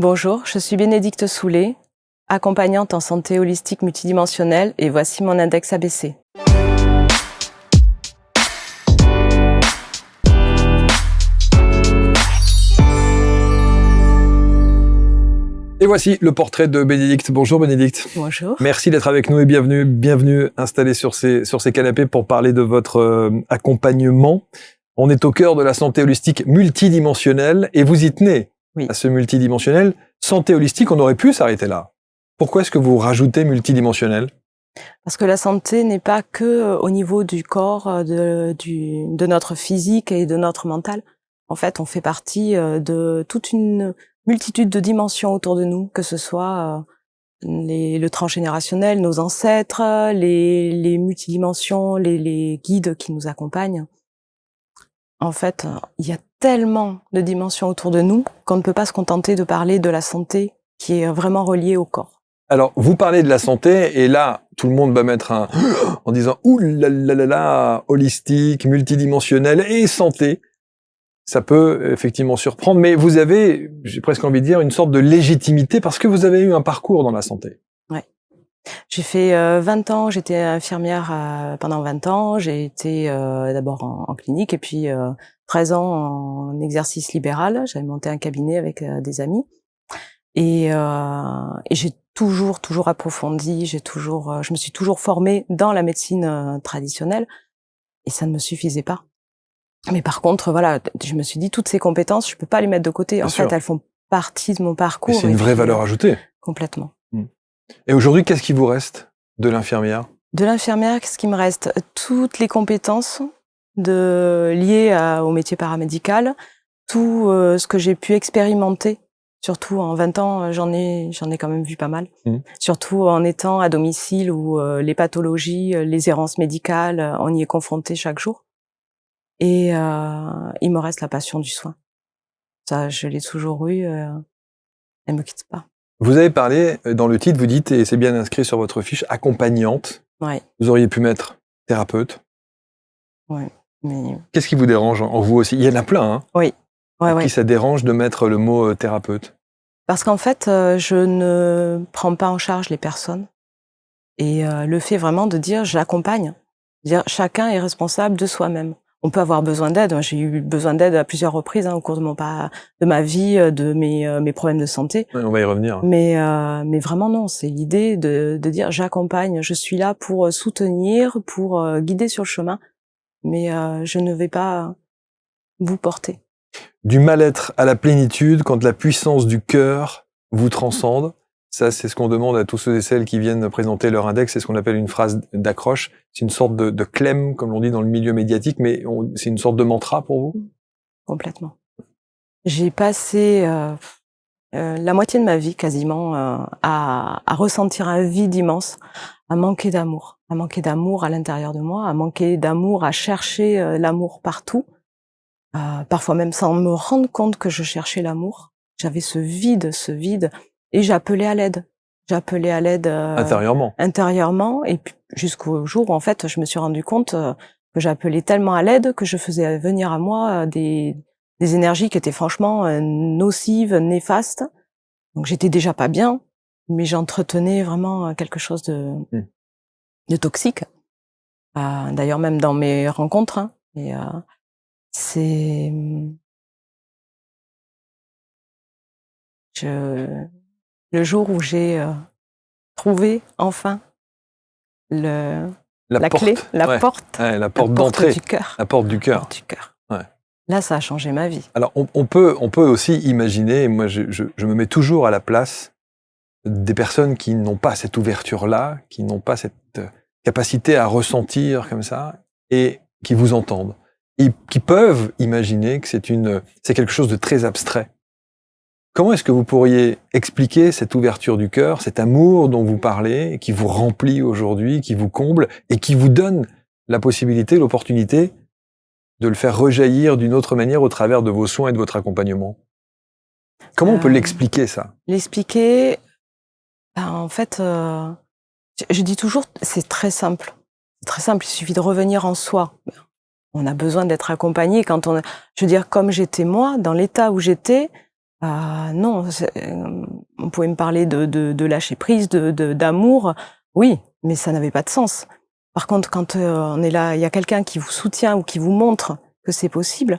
Bonjour, je suis Bénédicte Soulet, accompagnante en santé holistique multidimensionnelle et voici mon index ABC. Et voici le portrait de Bénédicte. Bonjour Bénédicte. Bonjour. Merci d'être avec nous et bienvenue installée sur ces canapés pour parler de votre accompagnement. On est au cœur de la santé holistique multidimensionnelle et vous y tenez à ce multidimensionnel. Santé holistique, on aurait pu s'arrêter là. Pourquoi est-ce que vous rajoutez multidimensionnel ? Parce que la santé n'est pas que au niveau du corps, de notre physique et de notre mental. En fait, on fait partie de toute une multitude de dimensions autour de nous, que ce soit le transgénérationnel, nos ancêtres, les multidimensions, les guides qui nous accompagnent. En fait, il y a tellement de dimensions autour de nous qu'on ne peut pas se contenter de parler de la santé qui est vraiment reliée au corps. Alors, vous parlez de la santé, et là, tout le monde va mettre un en disant « Ouh là là là là, holistique, multidimensionnel et santé ». Ça peut effectivement surprendre, mais vous avez, j'ai presque envie de dire, une sorte de légitimité parce que vous avez eu un parcours dans la santé. Ouais. J'ai fait 20 ans, j'étais infirmière pendant 20 ans, j'ai été d'abord en clinique et puis 13 ans en exercice libéral, j'avais monté un cabinet avec des amis et j'ai toujours approfondi, je me suis toujours formée dans la médecine traditionnelle et ça ne me suffisait pas. Mais par contre, voilà, je me suis dit, toutes ces compétences, je peux pas les mettre de côté. En fait, elles font partie de mon parcours. Et c'est une vraie valeur ajoutée. Complètement. Et aujourd'hui, qu'est-ce qui vous reste de l'infirmière ? De l'infirmière, qu'est-ce qui me reste ? Toutes les compétences liées au métier paramédical, tout ce que j'ai pu expérimenter, surtout en 20 ans, j'en ai quand même vu pas mal. Surtout en étant à domicile où les pathologies, les errances médicales, on y est confronté chaque jour. Et il me reste la passion du soin. Ça, je l'ai toujours eu. Elle me quitte pas. Vous avez parlé, dans le titre, vous dites, et c'est bien inscrit sur votre fiche, accompagnante. Ouais. Vous auriez pu mettre thérapeute. Ouais. Mais... Qu'est-ce qui vous dérange en vous aussi ? Il y en a plein, hein ? Oui. Ouais, Qui ça dérange de mettre le mot thérapeute ? Parce qu'en fait, je ne prends pas en charge les personnes. Et le fait vraiment de dire j'accompagne. Dire chacun est responsable de soi-même. On peut avoir besoin d'aide. J'ai eu besoin d'aide à plusieurs reprises au cours de ma vie, de mes problèmes de santé. Ouais, on va y revenir. Mais vraiment non, c'est l'idée de dire j'accompagne, je suis là pour soutenir, pour guider sur le chemin, mais je ne vais pas vous porter. Du mal-être à la plénitude, quand la puissance du cœur vous transcende. Ça, c'est ce qu'on demande à tous ceux et celles qui viennent présenter leur index. C'est ce qu'on appelle une phrase d'accroche. C'est une sorte de clem, comme l'on dit dans le milieu médiatique, mais c'est une sorte de mantra pour vous ? Complètement. J'ai passé la moitié de ma vie quasiment à ressentir un vide immense, à manquer d'amour à l'intérieur de moi, à manquer d'amour, à chercher l'amour partout, parfois même sans me rendre compte que je cherchais l'amour. J'avais ce vide, et j'appelais à l'aide. Intérieurement, et puis jusqu'au jour où en fait je me suis rendu compte que j'appelais tellement à l'aide que je faisais venir à moi des énergies qui étaient franchement nocives, néfastes. Donc j'étais déjà pas bien, mais j'entretenais vraiment quelque chose de toxique. D'ailleurs même dans mes rencontres, hein, et c'est le jour où j'ai trouvé enfin la porte d'entrée du cœur. La porte du cœur. Ouais. Là, ça a changé ma vie. Alors, on peut aussi imaginer, et moi je me mets toujours à la place des personnes qui n'ont pas cette ouverture-là, qui n'ont pas cette capacité à ressentir comme ça, et qui vous entendent. Et qui peuvent imaginer que c'est quelque chose de très abstrait. Comment est-ce que vous pourriez expliquer cette ouverture du cœur, cet amour dont vous parlez, qui vous remplit aujourd'hui, qui vous comble, et qui vous donne la possibilité, l'opportunité de le faire rejaillir d'une autre manière au travers de vos soins et de votre accompagnement ? Comment on peut l'expliquer, ça ? L'expliquer, en fait, je dis toujours, c'est très simple. C'est très simple, il suffit de revenir en soi. On a besoin d'être accompagné. Je veux dire, comme j'étais moi, dans l'état où j'étais, Non, on pouvait me parler de lâcher prise, d'amour, oui, mais ça n'avait pas de sens. Par contre, quand on est là, il y a quelqu'un qui vous soutient ou qui vous montre que c'est possible.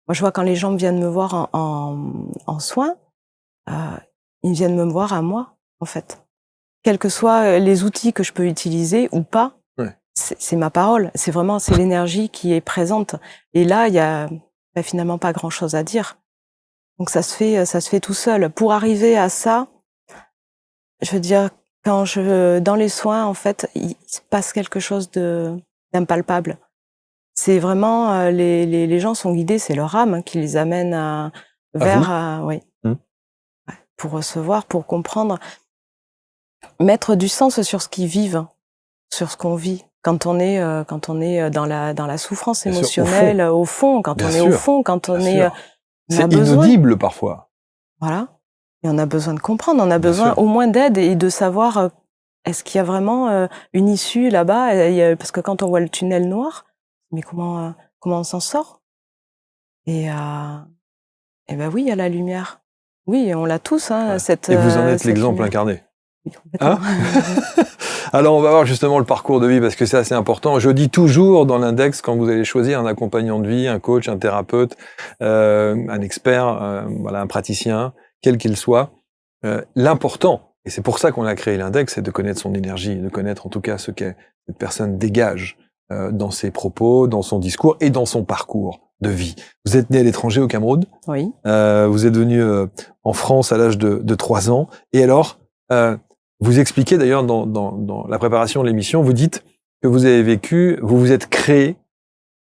Moi, je vois quand les gens viennent me voir en soins, ils viennent me voir à moi, en fait. Quels que soient les outils que je peux utiliser ou pas, Ouais. c'est ma parole. C'est l'énergie qui est présente. Et là, il y a finalement pas grand-chose à dire. Donc ça se fait tout seul. Pour arriver à ça, je veux dire, dans les soins, en fait, il se passe quelque chose d'impalpable. C'est vraiment, les gens sont guidés, c'est leur âme qui les amène vers, oui, pour recevoir, pour comprendre, mettre du sens sur ce qu'ils vivent, sur ce qu'on vit. Quand on est dans la souffrance émotionnelle, au fond, quand on est au fond, quand on est, c'est inaudible parfois. Voilà. Et on a besoin de comprendre, on a besoin au moins d'aide et de savoir est-ce qu'il y a vraiment une issue là-bas, parce que quand on voit le tunnel noir, mais comment on s'en sort? Et ben oui, il y a la lumière. Oui, on l'a tous, hein, et vous en êtes l'exemple incarné. Oui, complètement. Alors, on va voir justement le parcours de vie, parce que c'est assez important. Je dis toujours dans l'index, quand vous allez choisir un accompagnant de vie, un coach, un thérapeute, un expert, voilà, un praticien, quel qu'il soit, l'important, et c'est pour ça qu'on a créé l'index, c'est de connaître son énergie, de connaître en tout cas ce que cette personne dégage dans ses propos, dans son discours et dans son parcours de vie. Vous êtes né à l'étranger, au Cameroun. Oui. Vous êtes venu en France à l'âge de 3 ans. Et alors, vous expliquez d'ailleurs dans la préparation de l'émission, vous dites que vous avez vécu, vous vous êtes créé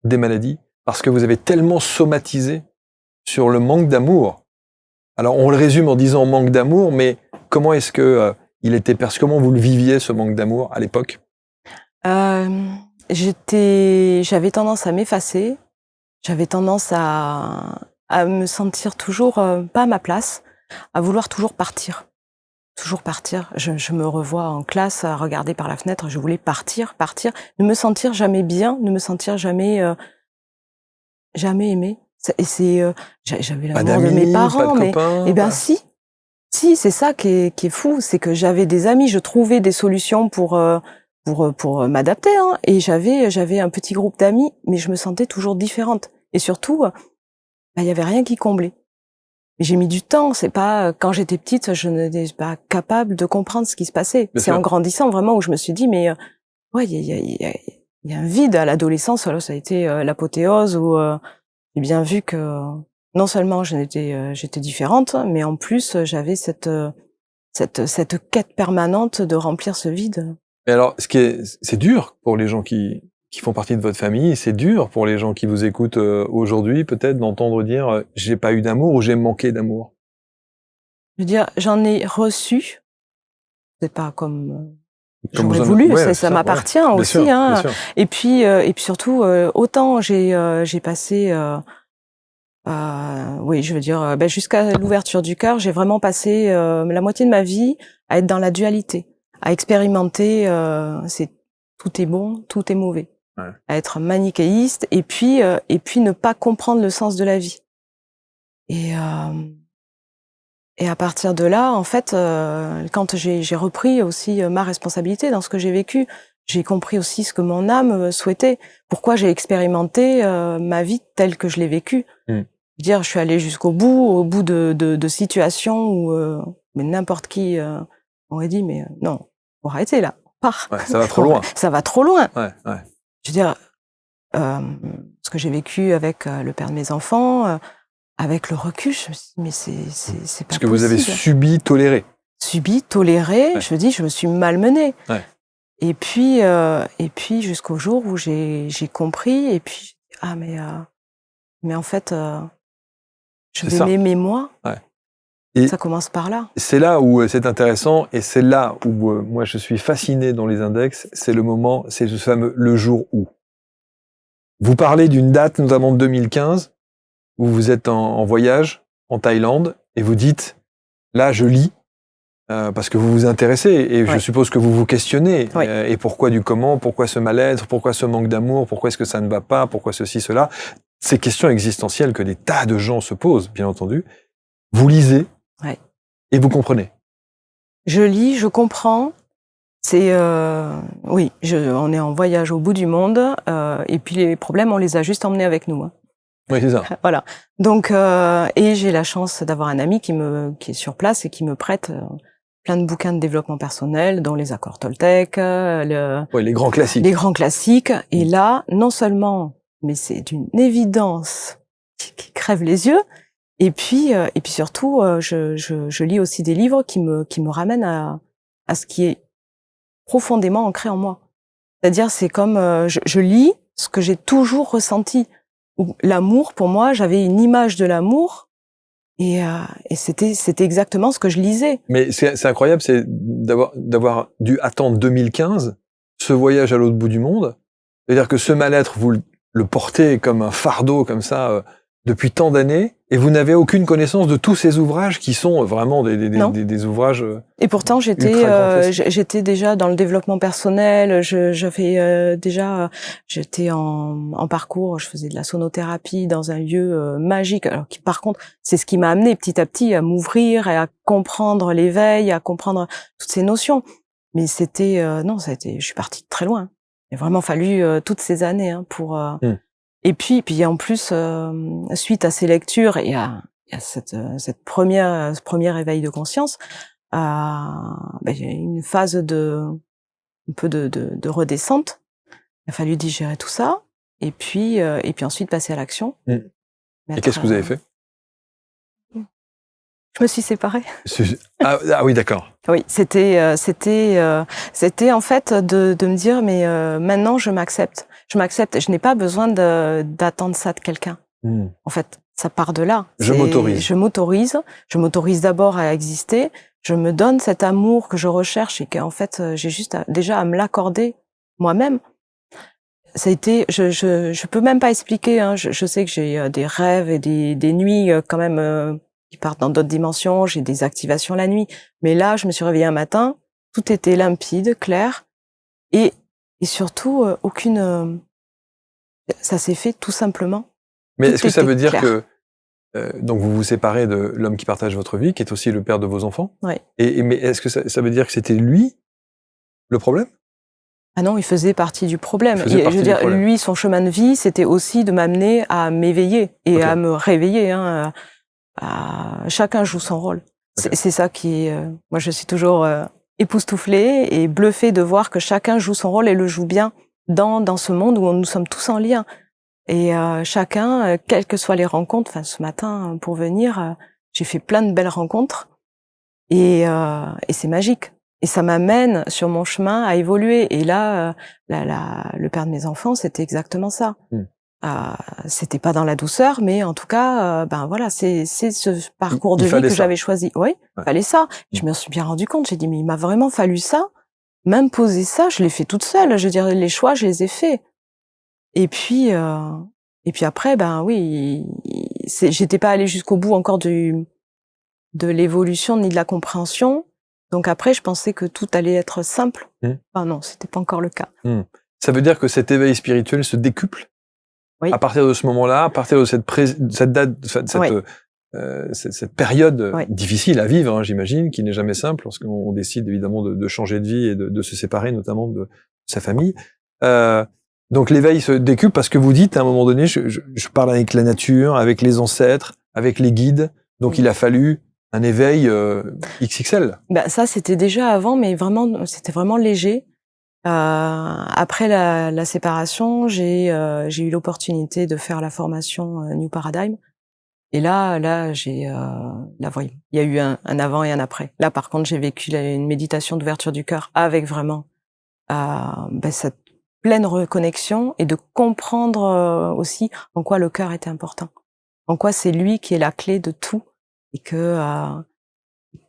des maladies parce que vous avez tellement somatisé sur le manque d'amour. Alors, on le résume en disant manque d'amour, mais comment est-ce que il était perçu? Comment vous le viviez, ce manque d'amour, à l'époque? J'avais tendance à m'effacer. J'avais tendance à me sentir toujours pas à ma place, à vouloir toujours partir. Toujours partir. Je me revois en classe à regarder par la fenêtre, je voulais partir, ne me sentir jamais bien, ne me sentir jamais aimée. Et j'avais l'amour de mes parents, mais copains, eh ben si, c'est ça qui est fou, c'est que j'avais des amis, je trouvais des solutions pour m'adapter, hein, et j'avais un petit groupe d'amis, mais je me sentais toujours différente. Et surtout, il y avait rien qui comblait. J'ai mis du temps, c'est pas, quand j'étais petite, je n'étais pas capable de comprendre ce qui se passait. C'est en grandissant vraiment où je me suis dit, mais ouais, il y a un vide à l'adolescence. Alors ça a été l'apothéose où j'ai bien vu que non seulement j'étais différente, mais en plus j'avais cette quête permanente de remplir ce vide. Mais alors, c'est dur pour les gens qui font partie de votre famille, c'est dur pour les gens qui vous écoutent aujourd'hui, peut-être, d'entendre dire « j'ai pas eu d'amour » ou « j'ai manqué d'amour ». Je veux dire, j'en ai reçu, c'est pas comme j'aurais voulu, ça m'appartient aussi, sûr, hein. Et puis surtout, autant j'ai passé, oui, je veux dire, jusqu'à l'ouverture du cœur, j'ai vraiment passé la moitié de ma vie à être dans la dualité, à expérimenter, tout est bon, tout est mauvais. Ouais. À être manichéiste et puis ne pas comprendre le sens de la vie. Et à partir de là, en fait, quand j'ai repris aussi ma responsabilité dans ce que j'ai vécu, j'ai compris aussi ce que mon âme souhaitait, pourquoi j'ai expérimenté ma vie telle que je l'ai vécue. Je suis allée jusqu'au bout, au bout de situations où mais n'importe qui aurait dit mais non, faut arrêter là, part. Ouais, ça va trop loin. Ça va trop loin. Ouais, ouais. Je veux dire, ce que j'ai vécu avec le père de mes enfants, avec le recul, je me suis dit, mais c'est pas possible. Parce que vous avez subi, toléré. Subi, toléré, ouais. Je me suis malmenée. Ouais. Et puis jusqu'au jour où j'ai compris, et puis, mais en fait, je vais m'aimer moi. Ouais. Et ça commence par là. C'est là où c'est intéressant, et c'est là où moi je suis fasciné dans les index, c'est le moment, c'est ce fameux « le jour où ». Vous parlez d'une date, notamment de 2015, où vous êtes en voyage en Thaïlande, et vous dites, là je lis, parce que vous vous intéressez, et ouais. Je suppose que vous vous questionnez, ouais. Et pourquoi du comment, pourquoi ce mal-être, pourquoi ce manque d'amour, pourquoi est-ce que ça ne va pas, pourquoi ceci, cela. Ces questions existentielles que des tas de gens se posent, bien entendu. vous lisez Ouais. et vous comprenez. Je lis, je comprends. C'est oui, on est en voyage au bout du monde, et puis les problèmes, on les a juste emmenés avec nous. Hein. Oui, c'est ça. Voilà. Donc, et j'ai la chance d'avoir un ami qui est sur place et qui me prête plein de bouquins de développement personnel, dont les accords Toltec, Ouais, les grands classiques. les grands classiques. Et là, non seulement, mais c'est d'une évidence qui crève les yeux. Et puis surtout, je lis aussi des livres qui me ramènent à ce qui est profondément ancré en moi. C'est-à-dire, c'est comme je lis ce que j'ai toujours ressenti. L'amour, pour moi, j'avais une image de l'amour et c'était exactement ce que je lisais. Mais c'est incroyable, c'est d'avoir dû attendre 2015, ce voyage à l'autre bout du monde. C'est-à-dire que ce mal-être, vous le portez comme un fardeau, comme ça, depuis tant d'années, et vous n'avez aucune connaissance de tous ces ouvrages qui sont vraiment des ouvrages. Et pourtant, j'étais déjà dans le développement personnel. J'étais en parcours. Je faisais de la sonothérapie dans un lieu magique. Alors, par contre, c'est ce qui m'a amené petit à petit à m'ouvrir et à comprendre l'éveil, à comprendre toutes ces notions. Mais non, je suis partie de très loin. Il a vraiment fallu toutes ces années pour. Et puis en plus, suite à ces lectures et à ce premier éveil de conscience, il y a eu une phase un peu de redescente. Il a fallu digérer tout ça et puis ensuite passer à l'action. Et qu'est-ce que vous avez fait? Je me suis séparée. Ah oui, d'accord. Oui, c'était en fait de me dire mais maintenant je m'accepte. Je m'accepte. Je n'ai pas besoin d'attendre ça de quelqu'un. En fait, ça part de là. Je m'autorise. Je m'autorise d'abord à exister. Je me donne cet amour que je recherche et qu'en fait j'ai juste déjà à me l'accorder moi-même. Ça a été, je peux même pas expliquer. Hein. Je sais que j'ai des rêves et des nuits quand même qui partent dans d'autres dimensions. J'ai des activations la nuit, mais là, je me suis réveillée un matin, tout était limpide, clair, et surtout aucune. Ça s'est fait tout simplement. Mais est-ce que ça veut dire que donc vous vous séparez de l'homme qui partage votre vie, qui est aussi le père de vos enfants? Oui. Mais est-ce que ça veut dire que c'était lui le problème? Ah non, il faisait partie du problème. Je veux dire, lui, son chemin de vie, c'était aussi de m'amener à m'éveiller et à me réveiller. Hein, chacun joue son rôle. C'est ça qui est... moi, je suis toujours époustouflée et bluffée de voir que chacun joue son rôle et le joue bien dans ce monde où nous sommes tous en lien. Et chacun, quelles que soient les rencontres, enfin ce matin, pour venir, j'ai fait plein de belles rencontres et c'est magique. Et ça m'amène sur mon chemin à évoluer. Et là, le père de mes enfants, c'était exactement ça. C'était pas dans la douceur, mais en tout cas, voilà, c'est ce parcours de vie que j'avais choisi. Oui, il fallait ça. Je me suis bien rendu compte. J'ai dit, mais il m'a vraiment fallu ça. M'imposer ça, je l'ai fait toute seule. Je veux dire, les choix, je les ai faits. Et puis après, oui, j'étais pas allée jusqu'au bout encore de l'évolution ni de la compréhension. Donc après, je pensais que tout allait être simple. Non, c'était pas encore le cas. Ça veut dire que cet éveil spirituel se décuple à partir de ce moment-là, à partir de cette date, cette période difficile à vivre, hein, j'imagine, qui n'est jamais simple lorsqu'on décide évidemment de changer de vie et de se séparer, notamment de sa famille. Donc l'éveil se décuple parce que vous dites à un moment donné, je parle avec la nature, avec les ancêtres, avec les guides. Donc il a fallu un éveil XXL. Ça c'était déjà avant, mais vraiment c'était vraiment léger. Après la séparation, j'ai eu l'opportunité de faire la formation New Paradigm. Et là, il y a eu un avant et un après. Là, par contre, j'ai vécu une méditation d'ouverture du cœur avec vraiment cette pleine reconnexion et de comprendre aussi en quoi le cœur était important, en quoi c'est lui qui est la clé de tout et qu'il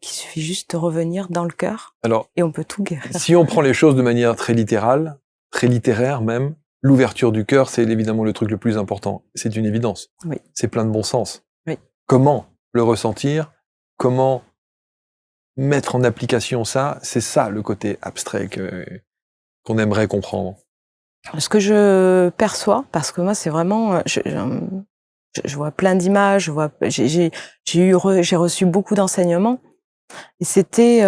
suffit juste de revenir dans le cœur et on peut tout guérir. Si on prend les choses de manière très littérale, très littéraire même, l'ouverture du cœur, c'est évidemment le truc le plus important. C'est une évidence. Oui. C'est plein de bon sens. Oui. Comment le ressentir? Comment mettre en application ça? C'est ça le côté abstrait qu'on aimerait comprendre. Ce que je perçois, parce que moi c'est vraiment, je je vois plein d'images, j'ai reçu beaucoup d'enseignements. Et c'était,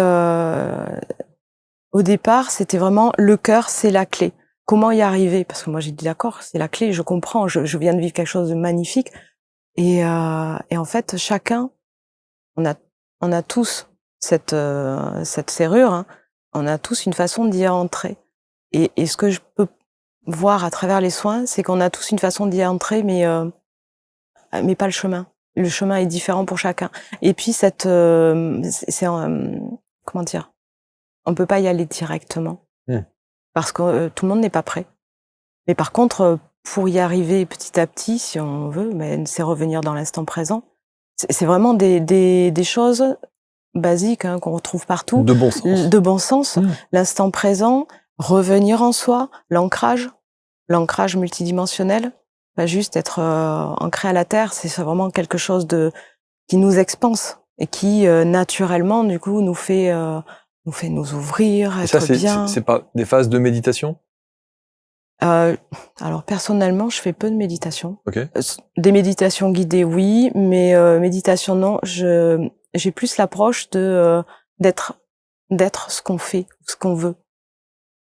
au départ, c'était vraiment le cœur, c'est la clé. Comment y arriver? Parce que moi, j'ai dit d'accord, c'est la clé, je comprends, je viens de vivre quelque chose de magnifique. Et en fait, chacun, on a tous cette serrure, hein. On a tous une façon d'y entrer. Et ce que je peux voir à travers les soins, c'est qu'on a tous une façon d'y entrer, mais pas le chemin. Le chemin est différent pour chacun. Et puis comment dire? On peut pas y aller directement parce que tout le monde n'est pas prêt. Mais par contre, pour y arriver petit à petit, si on veut, c'est revenir dans l'instant présent. C'est vraiment des choses basiques, hein, qu'on retrouve partout. De bon sens. De bon sens. L'instant présent, revenir en soi, l'ancrage multidimensionnel, pas juste être ancré à la terre, c'est vraiment quelque chose qui nous expanse et qui naturellement, du coup, nous fait nous ouvrir, Et être ça, bien. c'est pas des phases de méditation? Alors personnellement, je fais peu de méditation. Ok. Des méditations guidées, oui, mais méditation, non. J'ai plus l'approche de d'être ce qu'on fait, ce qu'on veut.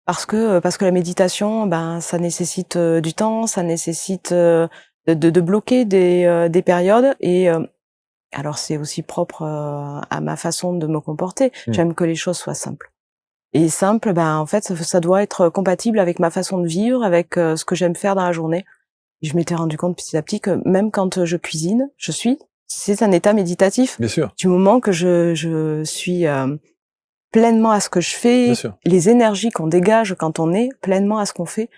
Parce que la méditation, ça nécessite du temps, ça nécessite de bloquer des périodes. Et alors c'est aussi propre à ma façon de me comporter. J'aime que les choses soient simples. Et simple, en fait, ça doit être compatible avec ma façon de vivre, avec ce que j'aime faire dans la journée. Et je m'étais rendu compte petit à petit que même quand je cuisine, c'est un état méditatif. Bien sûr. Du moment que je suis pleinement à ce que je fais, Bien sûr. les énergies qu'on dégage quand on est pleinement à ce qu'on fait,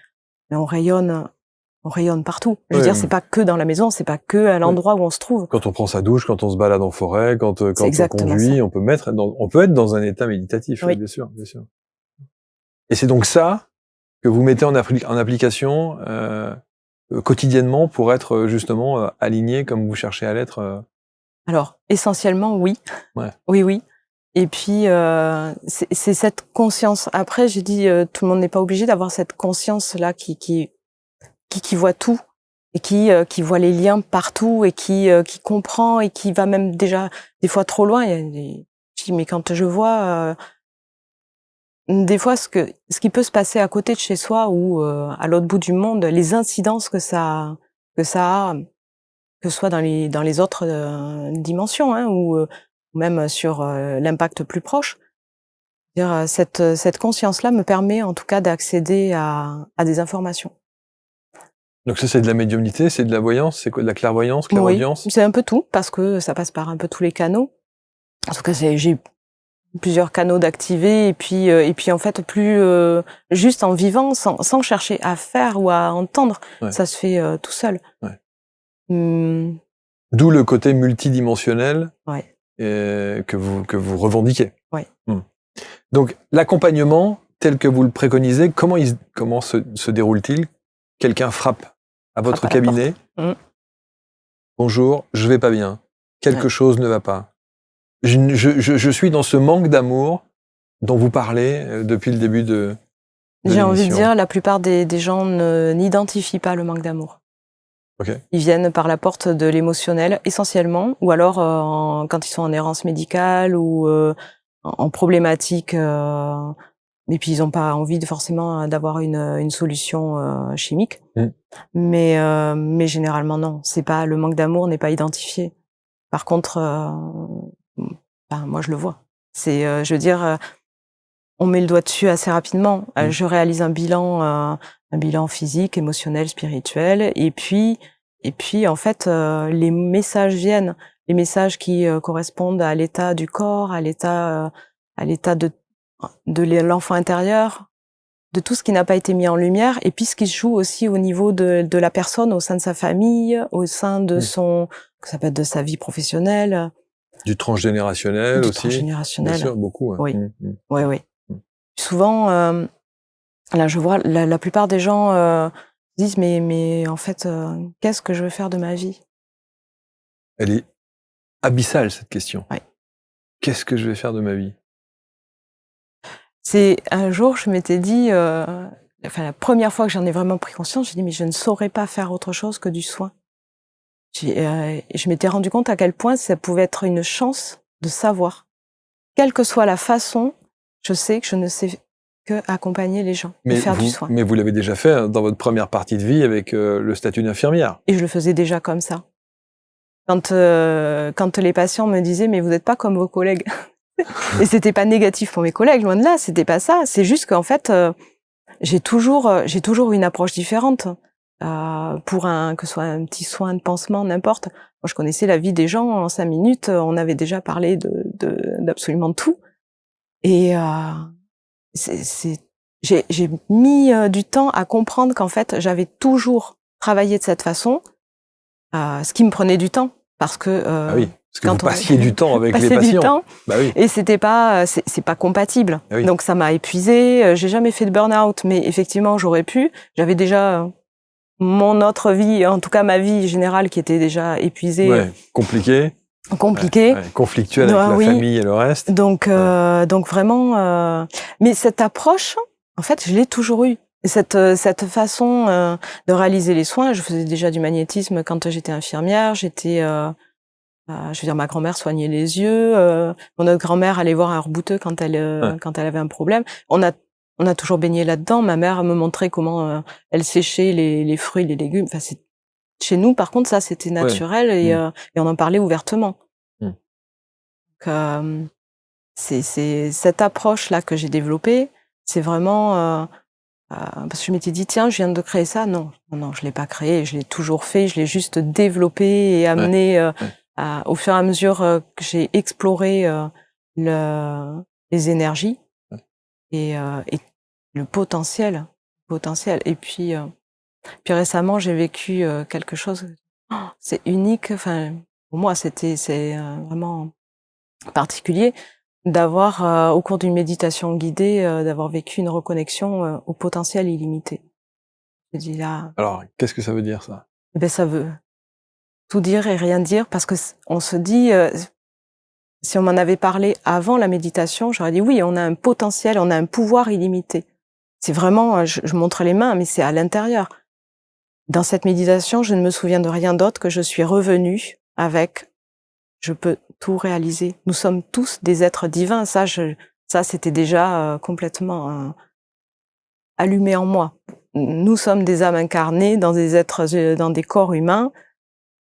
mais on rayonne partout. Je veux dire, c'est pas que dans la maison, c'est pas que à l'endroit où on se trouve. Quand on prend sa douche, quand on se balade en forêt, quand on conduit, on peut être dans un état méditatif, oui, bien sûr, bien sûr. Et c'est donc ça que vous mettez en application quotidiennement pour être justement aligné comme vous cherchez à l'être. Alors, essentiellement, oui. Ouais. Oui. Et puis, c'est cette conscience. Après, j'ai dit, tout le monde n'est pas obligé d'avoir cette conscience-là qui voit tout et qui voit les liens partout et qui comprend et qui va même déjà des fois trop loin. Je dis, mais quand je vois des fois ce qui peut se passer à côté de chez soi ou à l'autre bout du monde, les incidences que ça a, que ce soit dans les autres dimensions, hein, ou même sur l'impact plus proche. Cette conscience-là me permet en tout cas d'accéder à des informations. Donc ça, c'est de la médiumnité, c'est de la voyance, c'est quoi, de la clairvoyance, clairaudience? Oui, c'est un peu tout, parce que ça passe par un peu tous les canaux. En tout cas, j'ai plusieurs canaux d'activer, et puis en fait, plus juste en vivant, sans chercher à faire ou à entendre, ça se fait tout seul. Ouais. D'où le côté multidimensionnel que vous revendiquez. Ouais. Donc l'accompagnement tel que vous le préconisez, comment se déroule-t-il? Quelqu'un frappe à votre cabinet. Bonjour, je vais pas bien. Quelque chose ne va pas. Je suis dans ce manque d'amour dont vous parlez depuis le début de J'ai envie de dire, la plupart des gens n'identifient pas le manque d'amour. Okay. Ils viennent par la porte de l'émotionnel, essentiellement, ou alors quand ils sont en errance médicale ou en problématique, et puis ils n'ont pas envie forcément d'avoir une solution chimique. Mais généralement non, c'est pas, le manque d'amour n'est pas identifié. Par contre, moi je le vois. C'est, je veux dire, on met le doigt dessus assez rapidement. Je réalise un bilan physique, émotionnel, spirituel, et puis en fait les messages viennent, les messages qui correspondent à l'état du corps, à l'état de l'enfant intérieur, de tout ce qui n'a pas été mis en lumière, et puis ce qui se joue aussi au niveau de la personne, au sein de sa famille, au sein de ça peut être de sa vie professionnelle, du transgénérationnel aussi. Transgénérationnel. Bien sûr, beaucoup. Oui. Oui. Souvent, là, je vois la plupart des gens disent mais en fait, qu'est-ce que je veux faire de ma vie? Elle est abyssale, cette question. Ouais. Qu'est-ce que je vais faire de ma vie? C'est un jour, je m'étais dit, la première fois que j'en ai vraiment pris conscience, j'ai dit mais je ne saurais pas faire autre chose que du soin. je m'étais rendu compte à quel point ça pouvait être une chance de savoir. Quelle que soit la façon, je sais que je ne sais que accompagner les gens et faire du soin. Mais vous l'avez déjà fait dans votre première partie de vie avec le statut d'infirmière. Et je le faisais déjà comme ça. Quand les patients me disaient « mais vous n'êtes pas comme vos collègues », et c'était pas négatif pour mes collègues, loin de là, c'était pas ça. C'est juste qu'en fait, j'ai toujours une approche différente. Pour que ce soit un petit soin de pansement, n'importe. Moi, je connaissais la vie des gens en 5 minutes. On avait déjà parlé d'absolument tout. Et j'ai mis du temps à comprendre qu'en fait, j'avais toujours travaillé de cette façon, ce qui me prenait du temps, parce que ah oui, parce que vous passiez du temps avec les patients. Du temps, bah oui. Et c'était pas, c'est pas compatible. Ah oui. Donc ça m'a épuisée. J'ai jamais fait de burn-out, mais effectivement, j'aurais pu. J'avais déjà mon autre vie, en tout cas ma vie générale, qui était déjà épuisée. Ouais, compliquée. Conflictuelle avec la famille et le reste. Donc vraiment, mais cette approche, en fait, je l'ai toujours eue. Et cette façon de réaliser les soins, je faisais déjà du magnétisme quand j'étais infirmière. Je veux dire, ma grand-mère soignait les yeux. Mon autre grand-mère allait voir un rebouteux quand elle avait un problème. On a toujours baigné là-dedans. Ma mère me montrait comment elle séchait les fruits, les légumes. Enfin, chez nous, par contre, ça, c'était naturel et on en parlait ouvertement. Donc, c'est cette approche-là que j'ai développée. C'est vraiment parce que je m'étais dit, tiens, je viens de créer ça. Non, je l'ai pas créé. Je l'ai toujours fait. Je l'ai juste développé et amené au fur et à mesure que j'ai exploré les énergies et le potentiel. Et puis récemment, j'ai vécu quelque chose. C'est unique. Enfin, pour moi, c'est vraiment particulier d'avoir, au cours d'une méditation guidée, d'avoir vécu une reconnexion au potentiel illimité. Je dis là. Alors, qu'est-ce que ça veut dire ça? Eh ben, ça veut tout dire et rien dire, parce que on se dit, si on m'en avait parlé avant la méditation, j'aurais dit oui, on a un potentiel, on a un pouvoir illimité. C'est vraiment, je montre les mains, mais c'est à l'intérieur. Dans cette méditation, je ne me souviens de rien d'autre que je suis revenue avec je peux tout réaliser. Nous sommes tous des êtres divins. Ça, c'était déjà complètement allumé en moi. Nous sommes des âmes incarnées dans des corps humains.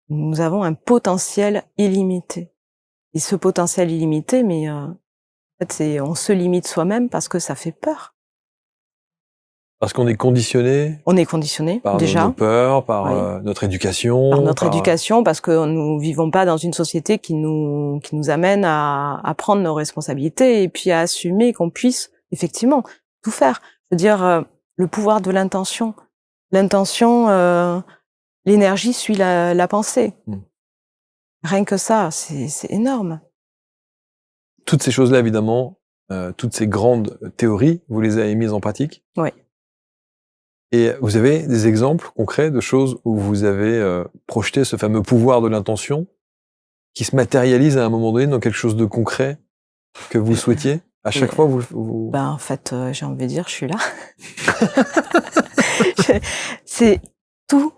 Nous avons un potentiel illimité. Et ce potentiel illimité, mais en fait, on se limite soi-même parce que ça fait peur. Parce qu'on est conditionné. On est conditionné, par déjà. Nos peurs, par notre éducation. Par notre éducation, parce que nous vivons pas dans une société qui nous amène à prendre nos responsabilités et puis à assumer qu'on puisse effectivement tout faire. Je veux dire, le pouvoir de l'intention. L'intention, l'énergie suit la pensée. Rien que ça, c'est énorme. Toutes ces choses-là, évidemment, toutes ces grandes théories, vous les avez mises en pratique? Oui. Et vous avez des exemples concrets de choses où vous avez projeté ce fameux pouvoir de l'intention qui se matérialise à un moment donné dans quelque chose de concret que vous souhaitiez? À chaque fois, vous... Ben, en fait, j'ai envie de dire, je suis là. C'est tout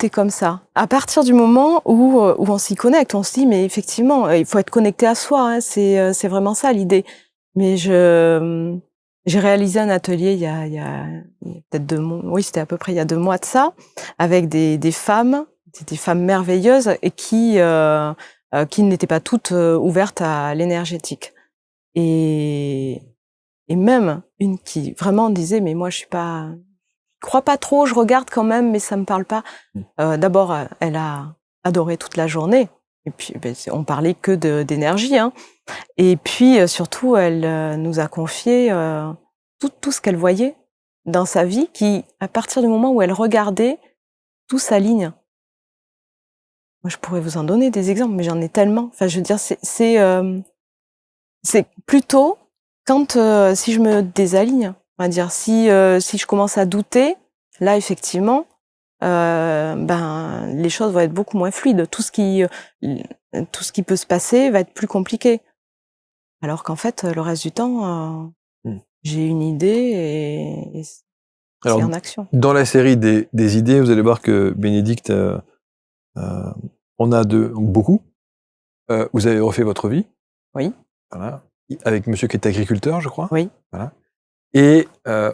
est comme ça. À partir du moment où on s'y connecte, on se dit, mais effectivement, il faut être connecté à soi, hein, c'est vraiment ça l'idée. Mais j'ai réalisé un atelier il y a peut-être 2 mois, oui, c'était à peu près il y a 2 mois de ça, avec des femmes merveilleuses et qui n'étaient pas toutes ouvertes à l'énergétique. Et même une qui vraiment disait, mais moi je crois pas trop, je regarde quand même, mais ça me parle pas. D'abord, elle a adoré toute la journée. Et puis, on parlait que d'énergie, hein. Et puis, surtout, elle nous a confié tout ce qu'elle voyait dans sa vie, qui, à partir du moment où elle regardait, tout s'aligne. Moi, je pourrais vous en donner des exemples, mais j'en ai tellement. Enfin, je veux dire, c'est plutôt quand si je me désaligne, on va dire, si je commence à douter, là, effectivement, les choses vont être beaucoup moins fluides. Tout ce qui peut se passer va être plus compliqué. Alors qu'en fait, le reste du temps, j'ai une idée et c'est en action. Dans la série des idées, vous allez voir que Bénédicte on a beaucoup. Vous avez refait votre vie. Oui. Voilà. Avec monsieur qui est agriculteur, je crois. Oui. Voilà. Et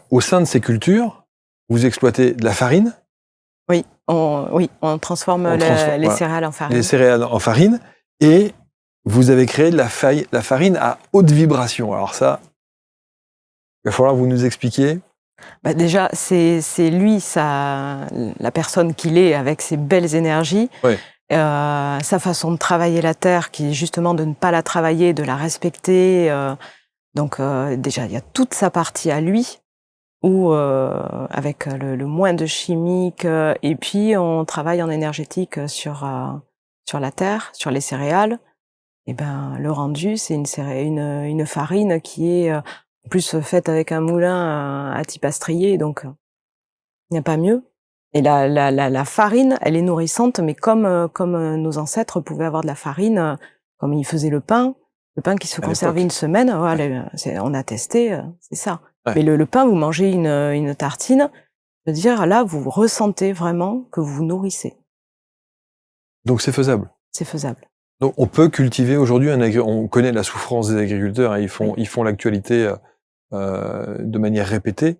au sein de ces cultures, vous exploitez de la farine. Oui, on transforme les céréales en farine. Les céréales en farine. Et vous avez créé de la farine à haute vibration. Alors ça, il va falloir que vous nous expliquiez. Bah déjà, c'est lui, la personne qu'il est, avec ses belles énergies, oui. Sa façon de travailler la terre, qui est justement de ne pas la travailler, de la respecter. Donc déjà, il y a toute sa partie à lui, où avec le moins de chimiques, et puis on travaille en énergétique sur la terre, sur les céréales. Et ben le rendu, c'est une farine qui est en plus faite avec un moulin à type astrier, donc il n'y a pas mieux. Et la farine, elle est nourrissante, mais comme nos ancêtres pouvaient avoir de la farine, comme ils faisaient le pain qui se conservait une semaine, voilà, on a testé, c'est ça. Ouais. Mais le pain, vous mangez une tartine, je veux dire, là, vous ressentez vraiment que vous vous nourrissez. Donc c'est faisable. C'est faisable. Donc on peut cultiver aujourd'hui, on connaît la souffrance des agriculteurs, hein, ils font l'actualité de manière répétée.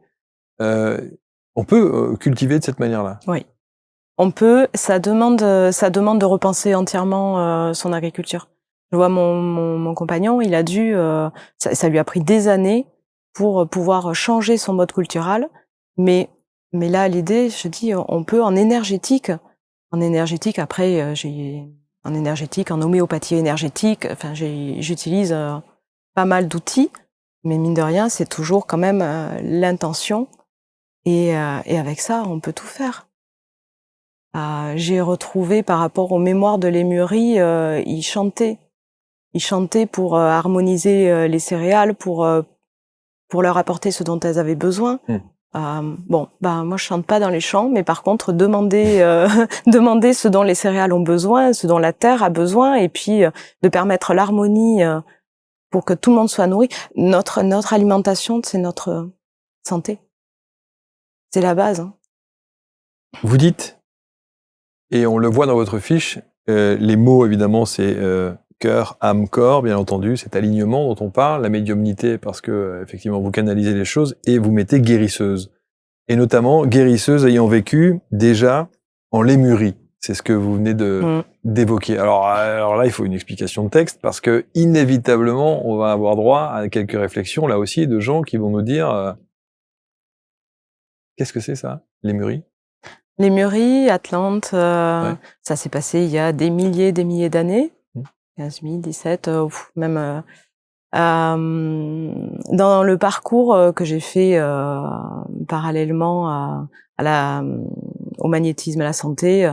On peut cultiver de cette manière-là. Oui, on peut. Ça demande de repenser entièrement son agriculture. Je vois mon compagnon, il a dû, ça lui a pris des années pour pouvoir changer son mode cultural. Mais là, l'idée, je dis, on peut en énergétique. Après, en énergétique, en homéopathie énergétique. Enfin, j'utilise pas mal d'outils, mais mine de rien, c'est toujours quand même l'intention. Et avec ça, on peut tout faire. J'ai retrouvé par rapport aux mémoires de Lémurie, ils chantaient pour harmoniser les céréales, pour leur apporter ce dont elles avaient besoin. Moi je chante pas dans les champs, mais par contre demander ce dont les céréales ont besoin, ce dont la terre a besoin, et puis de permettre l'harmonie pour que tout le monde soit nourri. Notre alimentation, c'est notre santé. C'est la base. Hein. Vous dites, et on le voit dans votre fiche, les mots évidemment c'est cœur, âme, corps, bien entendu, cet alignement dont on parle, la médiumnité parce que effectivement vous canalisez les choses, et vous mettez guérisseuse. Et notamment guérisseuse ayant vécu déjà en Lémurie. C'est ce que vous venez d'évoquer. Alors là, il faut une explication de texte parce que inévitablement, on va avoir droit à quelques réflexions là aussi de gens qui vont nous dire qu'est-ce que c'est ça, Lémurie? Lémurie, Atlante, ça s'est passé il y a des milliers d'années, 15 000, 17, même dans le parcours que j'ai fait parallèlement au magnétisme, à la santé.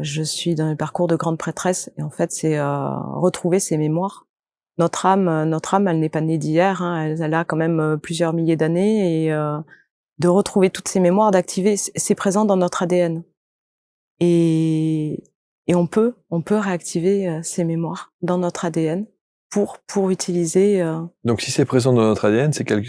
Je suis dans le parcours de grande prêtresse, et en fait, c'est retrouver ses mémoires. Notre âme, elle n'est pas née d'hier, hein, elle a quand même plusieurs milliers d'années, et de retrouver toutes ces mémoires, d'activer, c'est présent dans notre ADN. Et on peut réactiver ces mémoires dans notre ADN pour utiliser. Donc si c'est présent dans notre ADN, c'est comment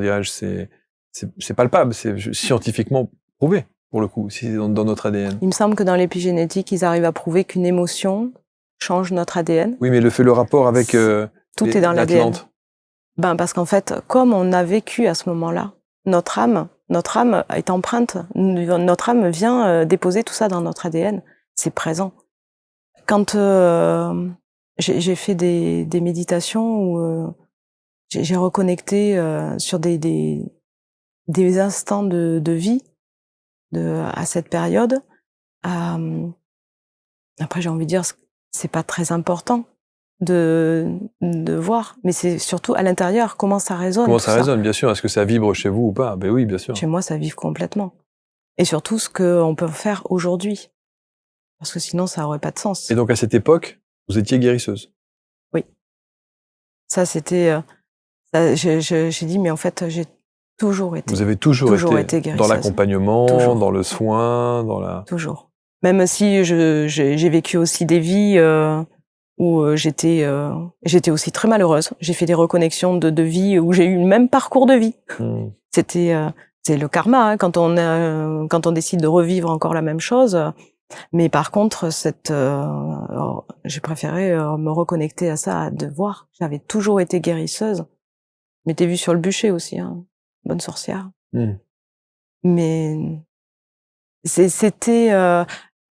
dirais-je, c'est palpable, c'est scientifiquement prouvé pour le coup, si c'est dans notre ADN. Il me semble que dans l'épigénétique, ils arrivent à prouver qu'une émotion change notre ADN. Oui, mais le rapport avec tout est dans l'ADN. Parce qu'en fait, comme on a vécu à ce moment-là, notre âme est empreinte, notre âme vient déposer tout ça dans notre ADN. C'est présent. Quand j'ai fait des méditations où j'ai reconnecté sur des instants de vie à cette période, après j'ai envie de dire, c'est pas très important de voir, mais c'est surtout à l'intérieur comment ça résonne. Comment ça résonne, bien sûr. Est-ce que ça vibre chez vous ou pas? Ben oui, bien sûr. Chez moi, ça vibre complètement. Et surtout ce qu'on peut faire aujourd'hui, parce que sinon ça aurait pas de sens. Et donc à cette époque, vous étiez guérisseuse? Oui. Ça c'était, j'ai dit, mais en fait j'ai toujours été. Vous avez toujours été guérisseuse. Dans l'accompagnement, dans le soin, dans la. Toujours. Même si j'ai vécu aussi des vies où j'étais aussi très malheureuse. J'ai fait des reconnexions de vie où j'ai eu le même parcours de vie. C'était c'est le karma, hein, quand on décide de revivre encore la même chose. Mais par contre, j'ai préféré me reconnecter à ça, de voir. J'avais toujours été guérisseuse. Je m'étais vue sur le bûcher aussi, hein, bonne sorcière. Mais c'était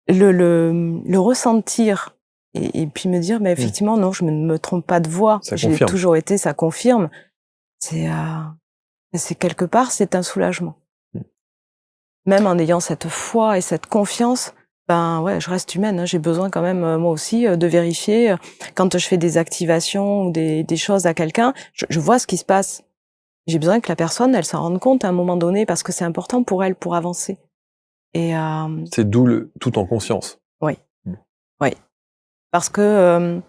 le ressentir et puis me dire, mais effectivement, non, je ne me trompe pas de voix. J'ai toujours été, ça confirme. C'est quelque part, c'est un soulagement. Même en ayant cette foi et cette confiance, ben ouais, je reste humaine, hein, j'ai besoin quand même, moi aussi, de vérifier. Quand je fais des activations ou des choses à quelqu'un, je vois ce qui se passe. J'ai besoin que la personne, elle s'en rende compte à un moment donné, parce que c'est important pour elle, pour avancer. Et c'est d'où le tout en conscience. Oui, oui, parce qu'on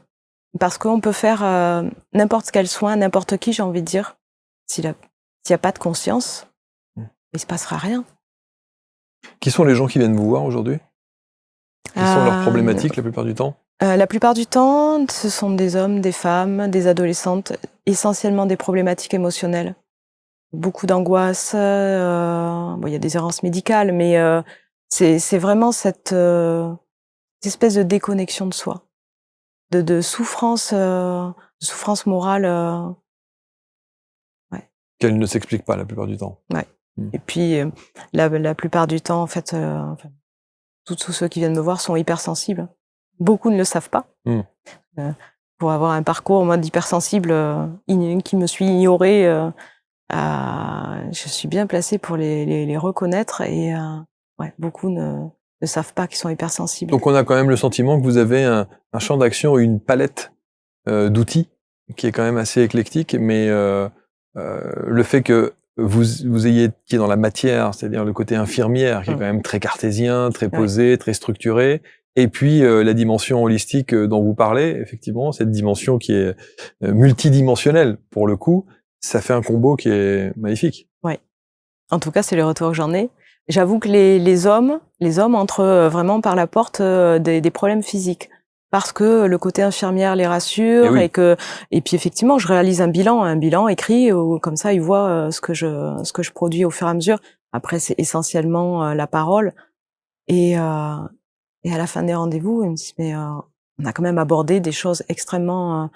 peut faire n'importe quel soin, n'importe qui, j'ai envie de dire, s'il y a pas de conscience, il se passera rien. Qui sont les gens qui viennent vous voir aujourd'hui? Quelles sont leurs problématiques la plupart du temps? La plupart du temps, ce sont des hommes, des femmes, des adolescentes, essentiellement des problématiques émotionnelles. Beaucoup d'angoisse, il y a des errances médicales, mais c'est vraiment cette espèce de déconnexion de soi, de souffrance morale. Ouais. Qu'elle ne s'explique pas la plupart du temps. Ouais. Et puis, la plupart du temps, en fait, tous ceux qui viennent me voir sont hypersensibles. Beaucoup ne le savent pas. Pour avoir un parcours, moi, d'hypersensible qui me suis ignorée, je suis bien placée pour les reconnaître et beaucoup ne savent pas qu'ils sont hypersensibles. Donc on a quand même le sentiment que vous avez un champ d'action, une palette d'outils qui est quand même assez éclectique, mais le fait que vous ayez qui est dans la matière, c'est-à-dire le côté infirmière, qui est quand même très cartésien, très posé, très structuré, et puis la dimension holistique dont vous parlez, effectivement, cette dimension qui est multidimensionnelle pour le coup, ça fait un combo qui est magnifique. Ouais. En tout cas, c'est le retour que j'en ai. J'avoue que les hommes entrent vraiment par la porte des problèmes physiques. Parce que le côté infirmière les rassure et puis effectivement, je réalise un bilan écrit où comme ça ils voient ce que je produis au fur et à mesure. Après, c'est essentiellement la parole et à la fin des rendez-vous, ils me disent mais on a quand même abordé des choses extrêmement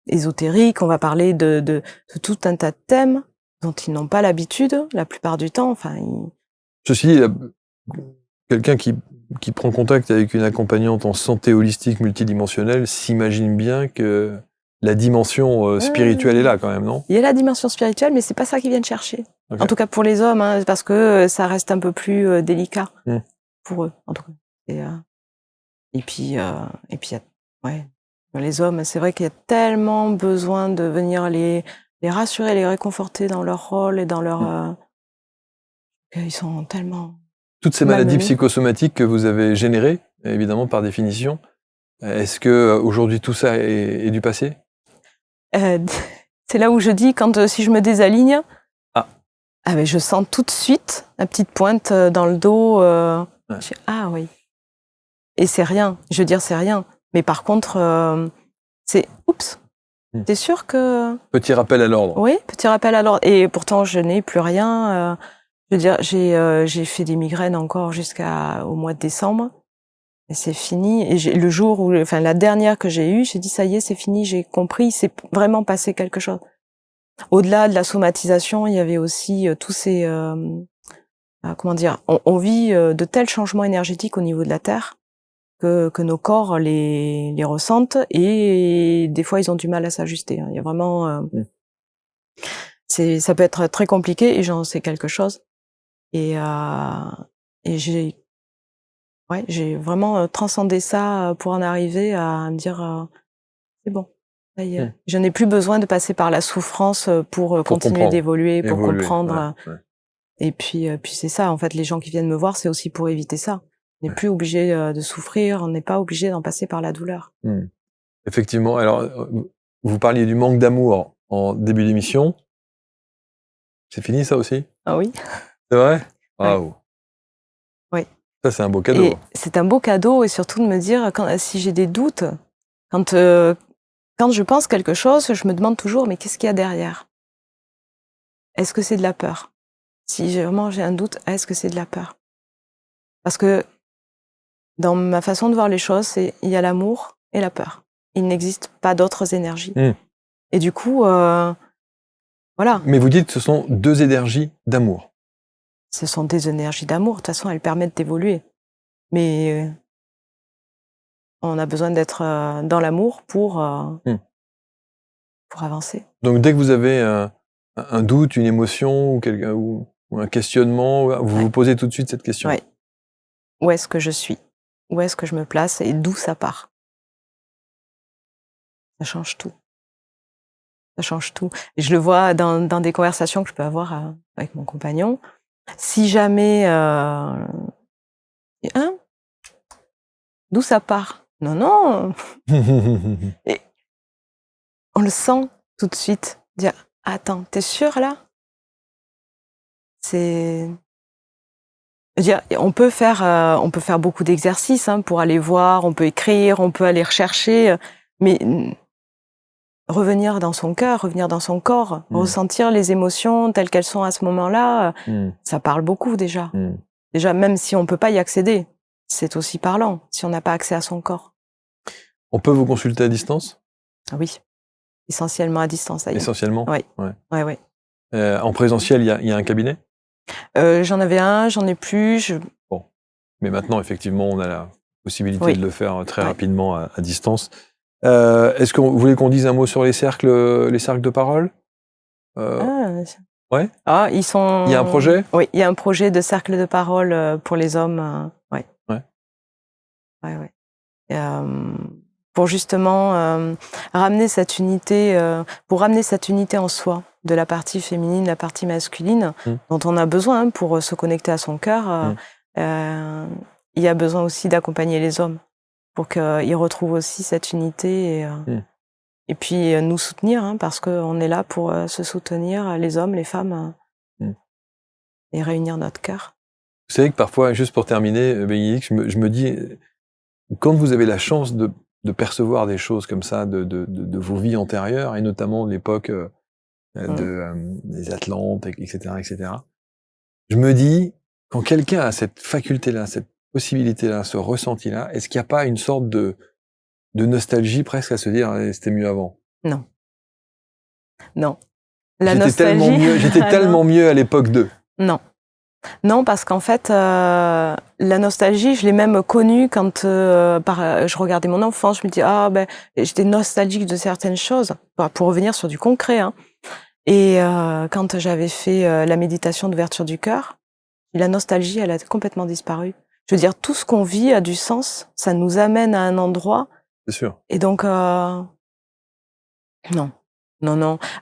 ésotériques. On va parler de tout un tas de thèmes dont ils n'ont pas l'habitude la plupart du temps. Enfin, Ceci dit, quelqu'un qui prend contact avec une accompagnante en santé holistique multidimensionnelle s'imagine bien que la dimension spirituelle est là quand même, non? Il y a la dimension spirituelle, mais c'est pas ça qu'ils viennent chercher. Okay. En tout cas pour les hommes, hein, parce que ça reste un peu plus délicat pour eux, en tout cas. Et puis les hommes, c'est vrai qu'il y a tellement besoin de venir les rassurer, les réconforter dans leur rôle et dans leur... ils sont tellement... Toutes ces maladies psychosomatiques que vous avez générées, évidemment par définition, est-ce que aujourd'hui tout ça est du passé? C'est là où je dis, si je me désaligne, mais je sens tout de suite la petite pointe dans le dos. Ah oui. Et c'est rien. Je veux dire, c'est rien. Mais par contre, c'est oups. T'es sûr que... Petit rappel à l'ordre. Oui, petit rappel à l'ordre. Et pourtant, je n'ai plus rien. Je veux dire, j'ai fait des migraines encore jusqu'au mois de décembre. Et c'est fini. Et le jour où, la dernière que j'ai eue, j'ai dit, ça y est, c'est fini, j'ai compris, c'est vraiment passé quelque chose. Au-delà de la somatisation, il y avait aussi tous ces... on vit de tels changements énergétiques au niveau de la Terre que nos corps les ressentent et des fois, ils ont du mal à s'ajuster. Il y a vraiment... ça peut être très compliqué et j'en sais quelque chose. Et j'ai vraiment transcendé ça pour en arriver à me dire c'est bon, ça y est. Je n'ai plus besoin de passer par la souffrance pour continuer d'évoluer, pour comprendre. Et puis c'est ça, en fait, les gens qui viennent me voir, c'est aussi pour éviter ça. On n'est plus obligé de souffrir, on n'est pas obligé d'en passer par la douleur. Effectivement. Alors, vous parliez du manque d'amour en début d'émission. C'est fini ça aussi? Ah oui. C'est vrai? Waouh. Oui. Ça, c'est un beau cadeau. C'est un beau cadeau et surtout de me dire, si j'ai des doutes, quand je pense quelque chose, je me demande toujours, mais qu'est-ce qu'il y a derrière? Est-ce que c'est de la peur? Si vraiment j'ai un doute, est-ce que c'est de la peur? Parce que dans ma façon de voir les choses, il y a l'amour et la peur. Il n'existe pas d'autres énergies. Et du coup, voilà. Mais vous dites que ce sont 2 énergies d'amour. Ce sont des énergies d'amour. De toute façon, elles permettent d'évoluer. Mais on a besoin d'être dans l'amour pour avancer. Donc dès que vous avez un doute, une émotion ou un questionnement, vous vous posez tout de suite cette question. Ouais. Où est-ce que je suis? Où est-ce que je me place et d'où ça part? Ça change tout. Ça change tout. Et je le vois dans des conversations que je peux avoir avec mon compagnon. Si jamais... d'où ça part? Non, non. Et on le sent tout de suite. Dire, attends, t'es sûr là? C'est... On peut faire beaucoup d'exercices pour aller voir, on peut écrire, on peut aller rechercher, mais revenir dans son cœur, revenir dans son corps, ressentir les émotions telles qu'elles sont à ce moment-là, ça parle beaucoup déjà. Déjà, même si on peut pas y accéder, c'est aussi parlant, si on n'a pas accès à son corps. On peut vous consulter à distance? Oui, essentiellement à distance d'ailleurs. Essentiellement? Oui. Ouais. En présentiel, il y a un cabinet? J'en avais un, j'en ai plus. Bon, mais maintenant, effectivement, on a la possibilité de le faire très rapidement à distance. Est-ce que vous voulez qu'on dise un mot sur les cercles de parole? Ouais. Ah, ils sont. Il y a un projet? Oui, il y a un projet de cercle de parole pour les hommes. Ouais. Pour justement ramener cette unité, en soi, de la partie féminine, la partie masculine, dont on a besoin pour se connecter à son cœur. Il y a besoin aussi d'accompagner les hommes pour qu'ils retrouvent aussi cette unité et puis nous soutenir, parce qu'on est là pour se soutenir, les hommes, les femmes, et réunir notre cœur. Vous savez que parfois, juste pour terminer, Bénédicte, je me dis, quand vous avez la chance de percevoir des choses comme ça de vos vies antérieures, et notamment de l'époque des Atlantes, etc., je me dis, quand quelqu'un a cette faculté-là, cette possibilité-là, ce ressenti-là, est-ce qu'il n'y a pas une sorte de nostalgie presque à se dire c'était mieux avant? Non. J'étais tellement mieux à l'époque d'eux. Non, parce qu'en fait, la nostalgie, je l'ai même connue quand je regardais mon enfance. Je me dis, j'étais nostalgique de certaines choses, pour revenir sur du concret. Et quand j'avais fait la méditation d'ouverture du cœur, la nostalgie, elle a complètement disparu. Je veux dire, tout ce qu'on vit a du sens, ça nous amène à un endroit. C'est sûr. Et donc, non.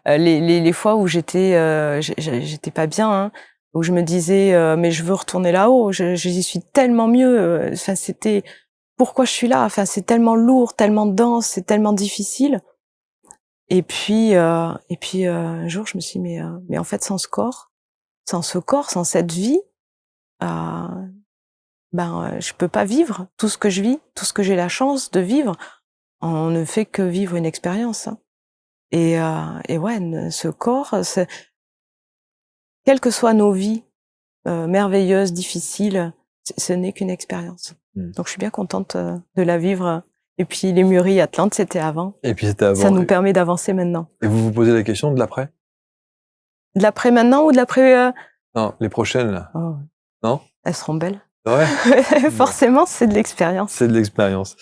Les fois où j'étais pas bien, où je me disais mais je veux retourner là-haut, j'y suis tellement mieux. Enfin, c'était pourquoi je suis là. Enfin, c'est tellement lourd, tellement dense, c'est tellement difficile. Et puis un jour, je me suis dit mais en fait, sans ce corps, sans cette vie, je peux pas vivre tout ce que je vis, tout ce que j'ai la chance de vivre. On ne fait que vivre une expérience. Et ouais, ce corps, quelles que soient nos vies, merveilleuses, difficiles, ce n'est qu'une expérience. Donc je suis bien contente de la vivre. Et puis les Mûries Atlantes, c'était avant. Et puis c'était avant. Ça nous permet d'avancer maintenant. Et vous vous posez la question de l'après? De l'après maintenant ou de l'après Non, les prochaines là. Oh. Non? Elles seront belles. Ouais. Forcément, c'est de l'expérience. C'est de l'expérience.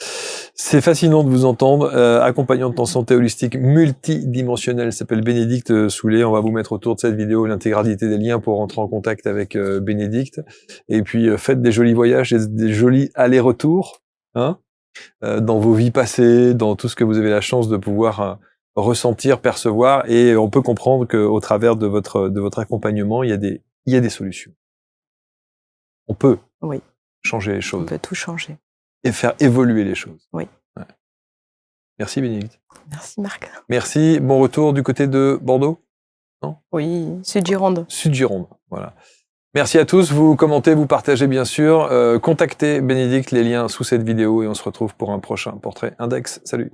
C'est fascinant de vous entendre. Accompagnante en santé holistique multidimensionnelle, s'appelle Bénédicte Soulet. On va vous mettre autour de cette vidéo l'intégralité des liens pour rentrer en contact avec Bénédicte. Et puis faites des jolis voyages, des jolis allers-retours, dans vos vies passées, dans tout ce que vous avez la chance de pouvoir ressentir, percevoir. Et on peut comprendre qu'au travers de votre accompagnement, il y a des solutions. On peut changer les choses. On peut tout changer. Et faire évoluer les choses. Oui. Ouais. Merci Bénédicte. Merci Marc. Merci. Bon retour du côté de Bordeaux? Non? Oui, Sud-Gironde. Sud-Gironde, voilà. Merci à tous. Vous commentez, vous partagez bien sûr. Contactez Bénédicte, les liens sous cette vidéo et on se retrouve pour un prochain portrait index. Salut.